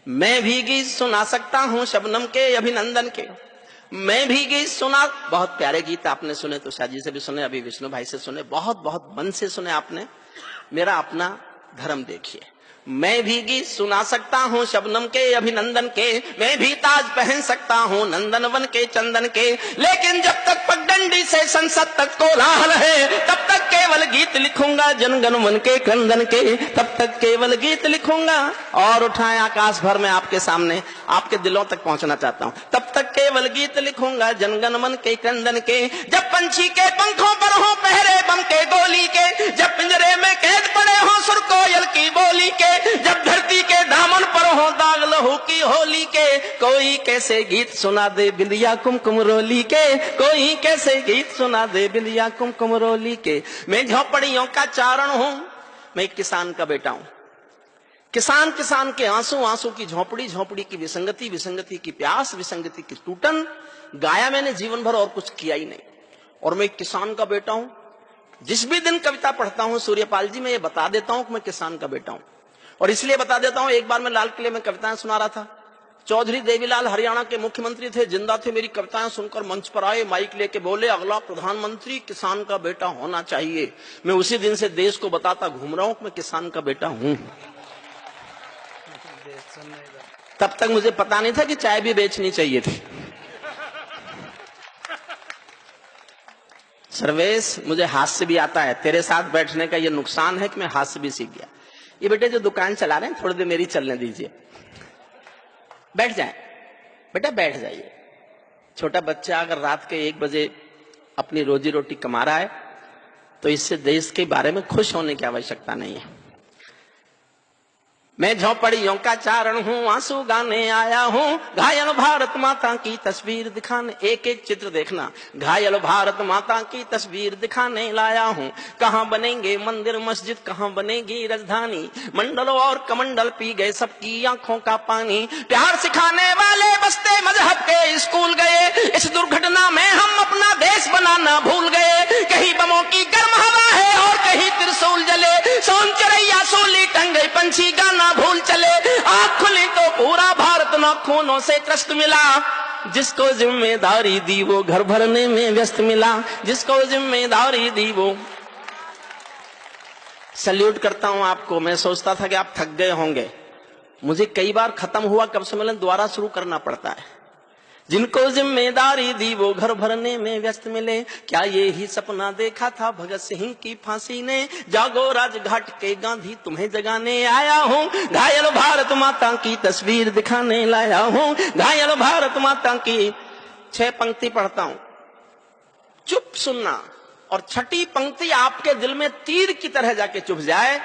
मैं भी गीत सुना सकता हूं शबनम के अभिनंदन के, मैं भी गीत सुना। बहुत प्यारे गीत आपने सुने, तुषार जी से भी सुने, अभी विष्णु भाई से सुने, बहुत बहुत मन से सुने आपने। मेरा अपना धर्म देखिए, मैं भी गीत सुना सकता हूँ शबनम के अभिनंदन के, मैं भी ताज पहन सकता हूँ नंदनवन के चंदन के, लेकिन जब तक पगडंडी से संसद तक कोलाहल है तब तक केवल गीत लिखूंगा जनगण मन के क्रंदन के, तब तक केवल गीत लिखूंगा। और उठाए आकाश भर में आपके सामने, आपके दिलों तक पहुंचना चाहता हूँ। तब तक केवल गीत लिखूंगा जनगण मन के क्रंदन के, जब पंछी के पंखों पर हो पहरे बम के गोली के, जब पिंजरे में कैद पड़े हो सुर कोयल की बोली के, जब धरती के दामन पर हो दाग लहू की होली के, कोई कैसे गीत सुना दे बिंदिया कुमकुम रोली के, कोई कैसे गीत सुना दे बिंदिया कुमकुम रोली के। मैं झोपड़ियों का चारण हूं, मैं एक किसान का बेटा हूं। किसान किसान के आंसू, आंसू की झोपड़ी, झोपड़ी की विसंगति, विसंगति की प्यास, विसंगति की टूटन, गाया मैंने जीवन भर और कुछ किया ही नहीं। और मैं एक किसान का बेटा हूं। जिस भी दिन कविता पढ़ता हूं सूर्यपाल जी, मैं ये बता देता हूं कि मैं किसान का बेटा हूं। और इसलिए बता देता हूं, एक बार मैं लाल किले में कविताएं सुना रहा था, चौधरी देवीलाल हरियाणा के मुख्यमंत्री थे, जिंदा थे, मेरी कविताएं सुनकर मंच पर आए, माइक लेके बोले अगला प्रधानमंत्री किसान का बेटा होना चाहिए। मैं उसी दिन से देश को बताता घूम रहा हूं कि मैं किसान का बेटा हूं। तब तक मुझे पता नहीं था कि चाय भी बेचनी चाहिए थी। सर्वेश, मुझे हास्य भी आता है, तेरे साथ बैठने का ये नुकसान है कि मैं हास्य भी सीख गया। ये बेटे जो दुकान चला रहे हैं, थोड़ी देर मेरी चलने दीजिए, बैठ जाएं। बेटा बैठ जाइए। छोटा बच्चा अगर रात के 1 बजे अपनी रोजी रोटी कमा रहा है तो इससे देश के बारे में खुश होने की आवश्यकता नहीं है। मैं झोपड़ियों का चारण हूँ, आंसू गाने आया हूँ, घायल भारत माता की तस्वीर दिखाने, एक एक चित्र देखना, घायल भारत माता की तस्वीर दिखाने लाया हूँ। कहाँ बनेंगे मंदिर मस्जिद, कहाँ बनेगी राजधानी, मंडल और कमंडल पी गए सबकी आंखों का पानी। प्यार सिखाने वाले बस्ते मजहब के स्कूल गए, इस दुर्घटना में हम अपना देश बनाना भूल गए। कहीं बमों की गर्म हवा है और कहीं त्रिशूल जले, सोन चिड़ैया सोली टंग गई, पंछी गाना भूल चले, आँख खुली तो पूरा भारत नाखूनों से त्रस्त मिला। जिसको जिम्मेदारी दी वो घर भरने में व्यस्त मिला, जिसको जिम्मेदारी दी वो। सल्यूट करता हूं आपको। मैं सोचता था कि आप थक गए होंगे, मुझे कई बार खत्म हुआ कब सम्मेलन दोबारा शुरू करना पड़ता है। जिनको जिम्मेदारी दी वो घर भरने में व्यस्त मिले, क्या ये ही सपना देखा था भगत सिंह की फांसी ने, जागो राजघाट के गांधी तुम्हें जगाने आया हूँ, घायल भारत माता की तस्वीर दिखाने लाया हूँ, घायल भारत माता की। 6 पंक्ति पढ़ता हूं, चुप सुनना, और छठी पंक्ति आपके दिल में तीर की तरह जाके चुभ जाए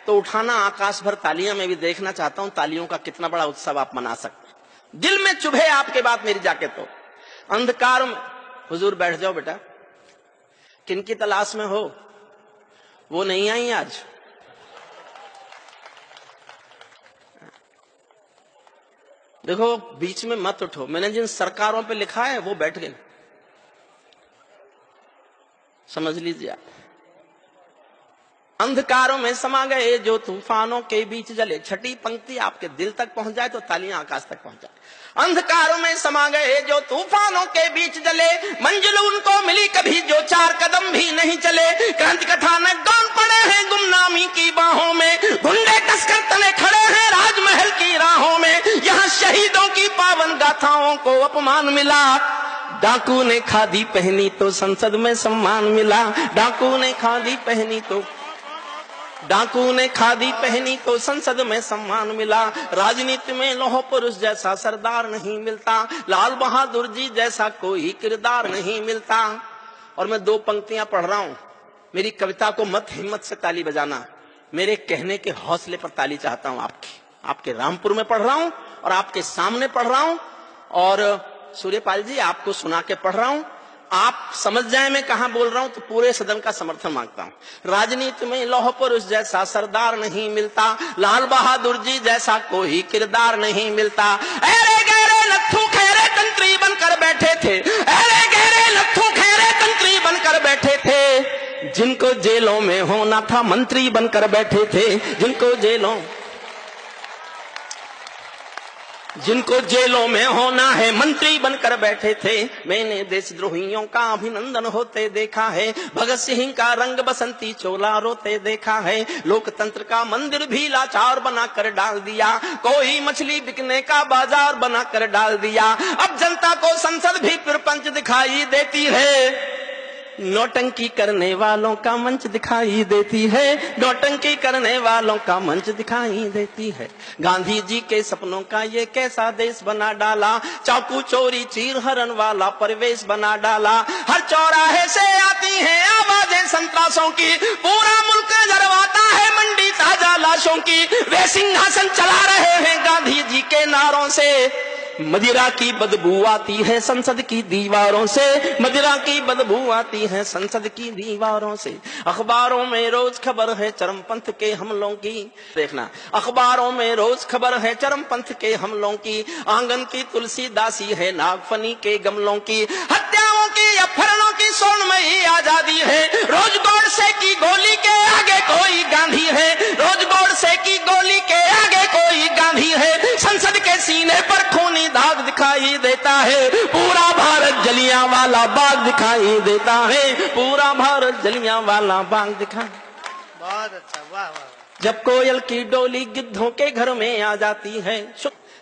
तो उठाना आकाश भर तालियां। मैं भी देखना चाहता हूं तालियों का कितना बड़ा उत्सव आप मना सकते। दिल में चुभे आपके बात मेरी जाके तो। अंधकार में, हुजूर बैठ जाओ बेटा, किनकी तलाश में हो, वो नहीं आई आज। देखो बीच में मत उठो, मैंने जिन सरकारों पे लिखा है वो बैठ गए, समझ लीजिए। अंधकारों में समा गए जो तूफानों के बीच जले, छठी पंक्ति आपके दिल तक पहुंच जाए तो तालियां आकाश तक पहुंच जाए। अंधकारों में समा गए जो तूफानों के बीच जले, मंजिल उनको मिली कभी जो 4 कदम भी नहीं चले। क्रांति कथानक गौन पड़े हैं गुमनामी की बाहों में, गुंडे तस्कर तले खड़े हैं राजमहल की राहों में। यहाँ शहीदों की पावन गाथाओं को अपमान मिला, डाकू ने खादी पहनी तो संसद में सम्मान मिला, डाकू ने खादी पहनी तो, डाकू ने खादी पहनी तो संसद में सम्मान मिला। राजनीति में लौह पुरुष जैसा सरदार नहीं मिलता, लाल बहादुर जी जैसा कोई किरदार नहीं मिलता। और मैं 2 पंक्तियां पढ़ रहा हूं, मेरी कविता को मत हिम्मत से ताली बजाना, मेरे कहने के हौसले पर ताली चाहता हूं आपकी। आपके रामपुर में पढ़ रहा हूं और आपके सामने पढ़ रहा हूं, और सूर्यपाल जी आपको सुना के पढ़ रहा हूं। आप समझ जाए मैं कहां बोल रहा हूं तो पूरे सदन का समर्थन मांगता हूं। राजनीति में लौह पुरुष जैसा सरदार नहीं मिलता, लाल बहादुर जी जैसा कोई किरदार नहीं मिलता। अरे गहरे लत्थू खैरे तंत्री बनकर बैठे थे, अरे गहरे लत्थू खैरे तंत्री बनकर बैठे थे, जिनको जेलों में होना था मंत्री बनकर बैठे थे, जिनको जेलों। जिनको जेलों में होना है मंत्री बनकर बैठे थे, मैंने देशद्रोहियों का अभिनंदन होते देखा है। भगत सिंह का रंग बसंती चोला रोते देखा है। लोकतंत्र का मंदिर भी लाचार बनाकर डाल दिया, कोई मछली बिकने का बाजार बनाकर डाल दिया। अब जनता को संसद भी प्रपंच दिखाई देती है, नौटंकी करने वालों का मंच दिखाई देती है, नौटंकी करने वालों का मंच दिखाई देती है। गांधी जी के सपनों का ये कैसा देश बना डाला, चाकू चोरी चीर हरण वाला परिवेश बना डाला। हर चौराहे से आती हैं आवाजें संतरासों की, पूरा मुल्क जरवाता है मंडी ताजा लाशों की। वे सिंहासन चला रहे हैं गांधी जी के नारों से, मदिरा की बदबू आती है संसद की दीवारों से, मदिरा की बदबू आती है संसद की दीवारों से। अखबारों में रोज खबर है चरमपंथ के हमलों की, देखना अखबारों में रोज खबर है चरमपंथ के हमलों की। आंगन की तुलसी दासी है नागफनी के गमलों की, हत्याओं की अपहरणों की स्वर्णमयी आजादी है। रोज गोडसे की गोली के आगे कोई गांधी है, रोज गोडसे की गोली के आगे कोई गांधी है। संसद के सीने पर खूनी दाग दिखाई देता है, पूरा भारत जलियांवाला बाग दिखाई देता है, पूरा भारत जलियांवाला बाग दिखाई। बहुत अच्छा, वाह वाह। जब कोयल की डोली गिद्धों के घर में आ जाती है,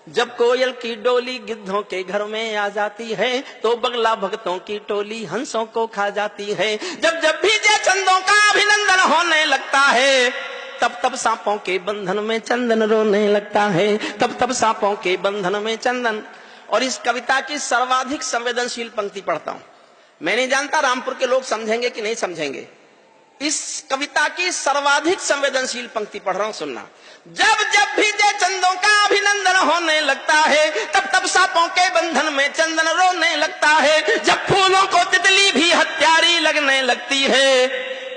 जब कोयल की डोली गिद्धों के घर में आ जाती है, तो बगला भक्तों की टोली हंसों को खा जाती है। जब जब भी जय चंदों का अभिनंदन होने लगता है, तब तब सांपों के बंधन में चंदन रोने लगता है, तब तब सांपों के बंधन में चंदन। और इस कविता की सर्वाधिक संवेदनशील पंक्ति पढ़ता हूं, मैं नहीं जानता रामपुर के लोग समझेंगे कि नहीं समझेंगे। इस कविता की सर्वाधिक संवेदनशील पंक्ति पढ़ रहा हूं, सुनना। जब जब भी जय चंदों का अभिनंदन होने लगता है, तब तब सांपों के बंधन में चंदन रोने लगता है। जब फूलों को तितली भी हत्यारी लगने लगती है,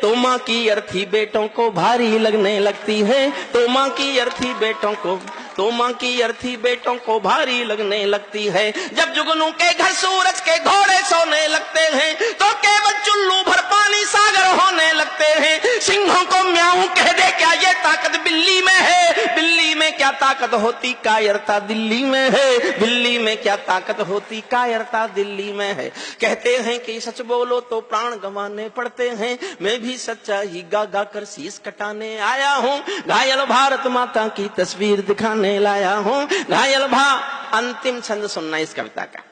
तो माँ की अर्थी बेटों को भारी लगने लगती है, तो माँ की अर्थी बेटों को, तो माँ की अर्थी बेटों को भारी लगने लगती है। जब जुगनू के घर सूरज के घोड़े सोने लगते हैं, तो केवल चुल्लू भर पानी सागर होने लगते हैं। सिंहों को म्याऊं कह दे क्या ये ताकत बिल्ली में है, बिल्ली में क्या ताकत होती कायरता दिल्ली में है, बिल्ली में क्या ताकत होती कायरता दिल्ली में है। कहते हैं कि सच बोलो तो प्राण गंवाने पड़ते हैं, मैं भी सच्चा ही गा गा कर शीश कटाने आया हूँ। घायल भारत माता की तस्वीर दिखाने लाया हूँ, घायल अंतिम छंद सुनना इस कविता का।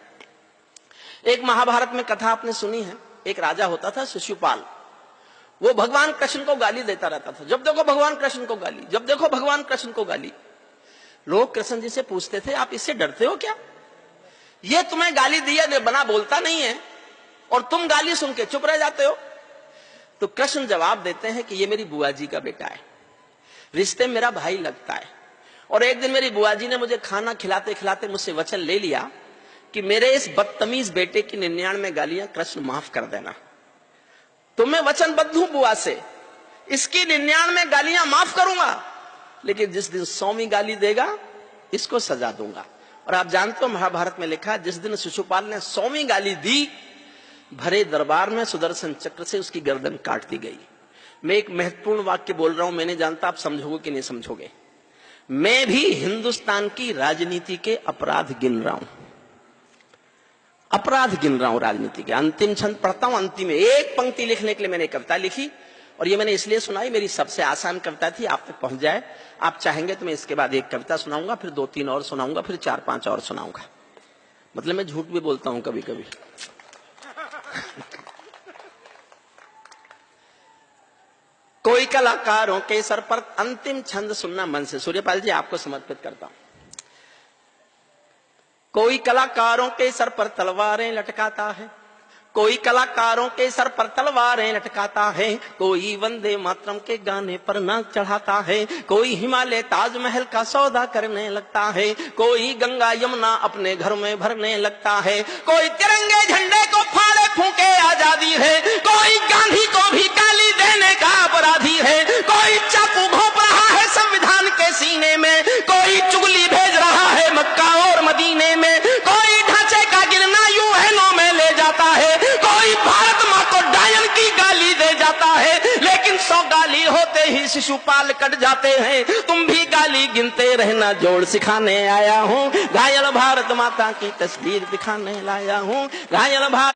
एक महाभारत में कथा आपने सुनी है, एक राजा होता था शिशुपाल, वो भगवान कृष्ण को गाली देता रहता था। जब देखो भगवान कृष्ण को गाली, जब देखो भगवान कृष्ण को गाली। लोग कृष्ण जी से पूछते थे आप इससे डरते हो क्या, ये तुम्हें गाली दिया बना बोलता नहीं है और तुम गाली सुन के चुप रह जाते हो। तो कृष्ण जवाब देते हैं कि ये मेरी बुआ जी का बेटा है, रिश्ते में मेरा भाई लगता है। और एक दिन मेरी बुआ जी ने मुझे खाना खिलाते खिलाते मुझसे वचन ले लिया कि मेरे इस बदतमीज बेटे की 99 गालियां कृष्ण माफ कर देना। तो मैं वचनबद्ध हूं बुआ से, इसकी 99 गालियां माफ करूंगा, लेकिन जिस दिन 100वीं गाली देगा इसको सजा दूंगा। और आप जानते हो महाभारत में लिखा, जिस दिन शिशुपाल ने 100वीं गाली दी, भरे दरबार में सुदर्शन चक्र से उसकी गर्दन काट दी गई। मैं एक महत्वपूर्ण वाक्य बोल रहा हूं, मैं नहीं जानता आप समझोगे कि नहीं समझोगे। मैं भी हिंदुस्तान की राजनीति के अपराध गिन रहा हूं, अपराध गिन रहा हूं राजनीति के। अंतिम छंद पढ़ता हूं, अंतिम में एक पंक्ति लिखने के लिए मैंने कविता लिखी, और ये मैंने इसलिए सुनाई, मेरी सबसे आसान कविता थी, आप तक पहुंच जाए। आप चाहेंगे तो मैं इसके बाद एक कविता सुनाऊंगा, फिर 2-3 और सुनाऊंगा, फिर 4-5 और सुनाऊंगा। मतलब मैं झूठ भी बोलता हूं कभी कभी। कोई कलाकारों के सर पर, अंतिम छंद सुनना मन से, सूर्यपाल जी आपको समर्पित करता हूं। कोई कलाकारों के सर पर तलवारें लटकाता है, कोई कलाकारों के सर पर तलवारें लटकाता है, कोई वंदे मातरम के गाने पर नाक चढ़ाता है, कोई हिमालय ताजमहल का सौदा करने लगता है, कोई गंगा यमुना अपने घर में भरने लगता है, कोई तिरंगे झंडे को फाड़े फूंके आजादी है, कोई गांधी को भी गाली देने का अपराधी है, कोई चाकू घोंप रहा है संविधान के सीने में, कोई चुगली भेज रहा है मक्का और मदीने में, कोई ढांचे का गिरना यूएनओ में ले जाता है, कोई भारत माँ को डायन की गाली दे जाता है, लेकिन 100 गाली होते ही शिशुपाल कट जाते हैं। तुम भी गाली गिनते रहना, जोड़ सिखाने आया हूँ। घायल भारत माता की तस्वीर दिखाने लाया हूँ। घायल भारत